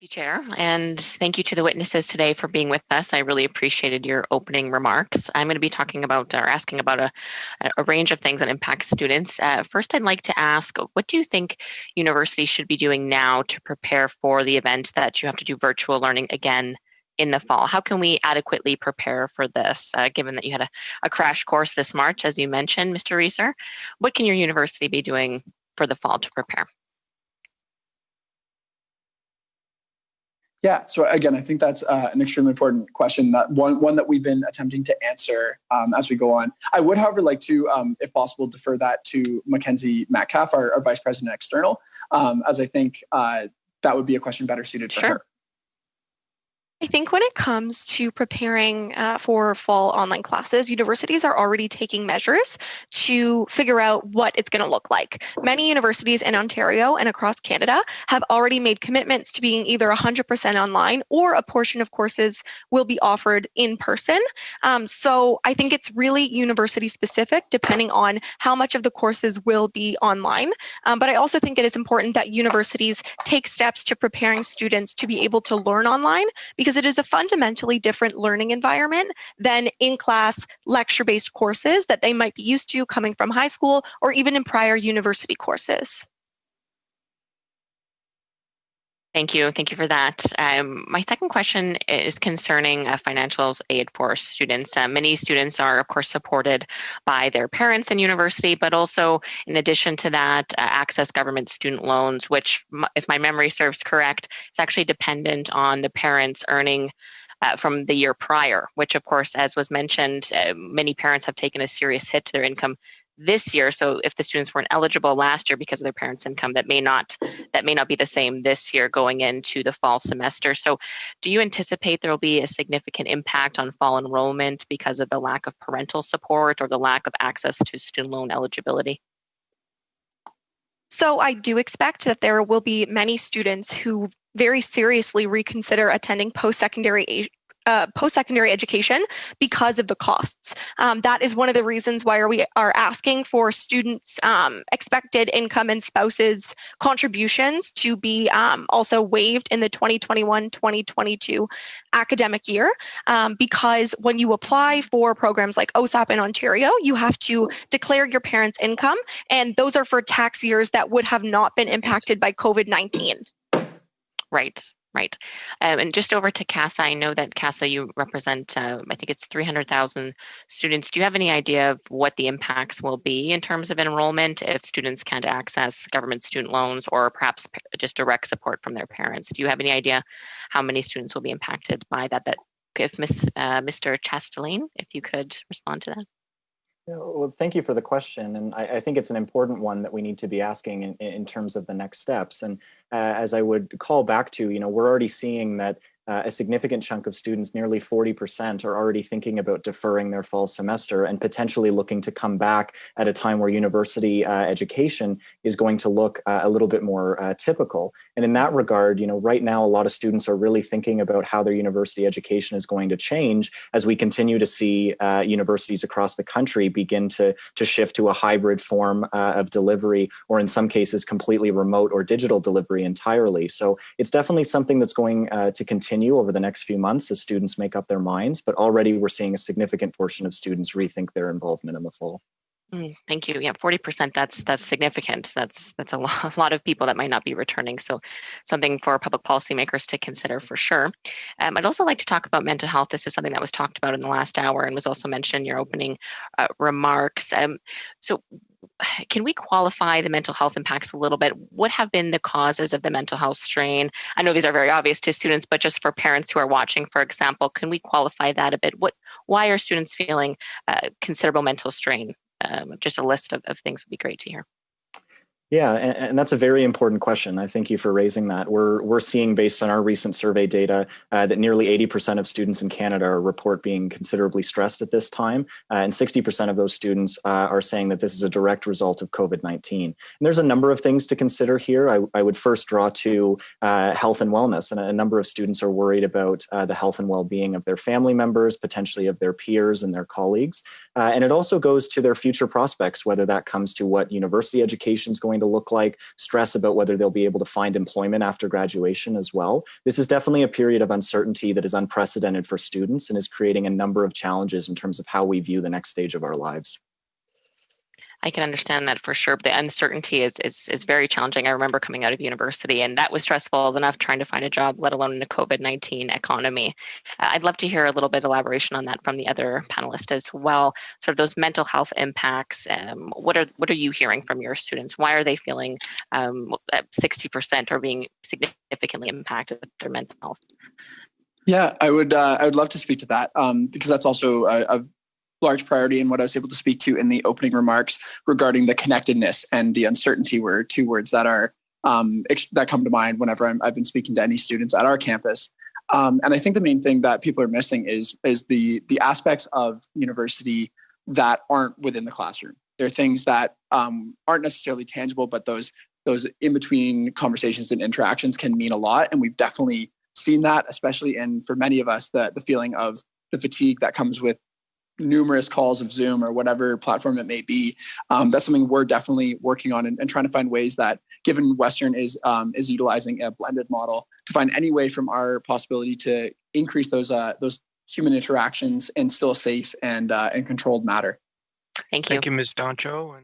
Chair, and thank you to the witnesses today for being with us. I really appreciated your opening remarks. I'm going to be talking about or asking about a range of things that impact students. First, I'd like to ask, what do you think universities should be doing now to prepare for the event that you have to do virtual learning again in the fall? How can we adequately prepare for this, given that you had a crash course this March, as you mentioned, Mr. Reeser? What can your university be doing for the fall to prepare? Yeah, so again, I think that's an extremely important question, that one that we've been attempting to answer as we go on. I would, however, like to, if possible, defer that to Mackenzie Metcalf, our Vice President External, as I think that would be a question better suited for her. I think when it comes to preparing for fall online classes, universities are already taking measures to figure out what it's going to look like. Many universities in Ontario and across Canada have already made commitments to being either 100% online or a portion of courses will be offered in person. So I think it's really university specific, depending on how much of the courses will be online. But I also think it is important that universities take steps to preparing students to be able to learn online, because it is a fundamentally different learning environment than in-class lecture-based courses that they might be used to coming from high school or even in prior university courses. Thank you. Thank you for that. My second question is concerning financial aid for students. Many students are, of course, supported by their parents in university, but also, in addition to that, access government student loans, which, if my memory serves correct, is actually dependent on the parents earning from the year prior, which, of course, as was mentioned, many parents have taken a serious hit to their income this year. So if the students weren't eligible last year because of their parents' income, that may not be the same this year going into the fall semester. So do you anticipate there will be a significant impact on fall enrollment because of the lack of parental support or the lack of access to student loan eligibility? So I do expect that there will be many students who very seriously reconsider attending post-secondary education because of the costs. That is one of the reasons why we are asking for students' expected income and spouses' contributions to be also waived in the 2021-2022 academic year, because when you apply for programs like OSAP in Ontario, you have to declare your parents' income, and those are for tax years that would have not been impacted by COVID-19. Right. And just over to CASA, I know that CASA, you represent, I think it's 300,000 students. Do you have any idea of what the impacts will be in terms of enrollment if students can't access government student loans or perhaps just direct support from their parents? Do you have any idea how many students will be impacted by that? If Mr. Chastelin, if you could respond to that. Well, thank you for the question. And I think it's an important one that we need to be asking in terms of the next steps. And as I would call back to, we're already seeing that a significant chunk of students, nearly 40%, are already thinking about deferring their fall semester and potentially looking to come back at a time where university education is going to look a little bit more typical. And in that regard, right now, a lot of students are really thinking about how their university education is going to change as we continue to see universities across the country begin to shift to a hybrid form of delivery, or in some cases, completely remote or digital delivery entirely. So it's definitely something that's going to continue over the next few months as students make up their minds, but already we're seeing a significant portion of students rethink their involvement in the fall. Thank you. Yeah, 40%, that's significant. That's a lot of people that might not be returning. So something for public policymakers to consider for sure. I'd also like to talk about mental health. This is something that was talked about in the last hour and was also mentioned in your opening remarks. So can we qualify the mental health impacts a little bit? What have been the causes of the mental health strain? I know these are very obvious to students, but just for parents who are watching, for example, can we qualify that a bit? Why are students feeling considerable mental strain? Just a list of things would be great to hear. Yeah, and that's a very important question. I thank you for raising that. We're seeing, based on our recent survey data, that nearly 80% of students in Canada report being considerably stressed at this time, and 60% of those students are saying that this is a direct result of COVID-19. And there's a number of things to consider here. I would first draw to health and wellness, and a number of students are worried about the health and well-being of their family members, potentially of their peers and their colleagues. And it also goes to their future prospects, whether that comes to what university education is going going to look like, stress about whether they'll be able to find employment after graduation as well. This is definitely a period of uncertainty that is unprecedented for students and is creating a number of challenges in terms of how we view the next stage of our lives. I can understand that for sure. But the uncertainty is very challenging. I remember coming out of university, and that was stressful enough trying to find a job, let alone in a COVID-19 economy. I'd love to hear a little bit of elaboration on that from the other panelists as well. Sort of those mental health impacts. What are you hearing from your students? Why are they feeling 60% are being significantly impacted with their mental health? Yeah, I would love to speak to that because that's also a large priority in what I was able to speak to in the opening remarks regarding the connectedness and the uncertainty were two words that are that come to mind whenever I've been speaking to any students at our campus. And I think the main thing that people are missing is the aspects of university that aren't within the classroom. There are things that aren't necessarily tangible, but those in between conversations and interactions can mean a lot. And we've definitely seen that, especially in for many of us, the feeling of the fatigue that comes with numerous calls of Zoom or whatever platform it may be. That's something we're definitely working on and trying to find ways that, given Western is utilizing a blended model, to find any way from our possibility to increase those human interactions in still a safe and controlled manner. Thank you. Thank you, Ms. Doncho.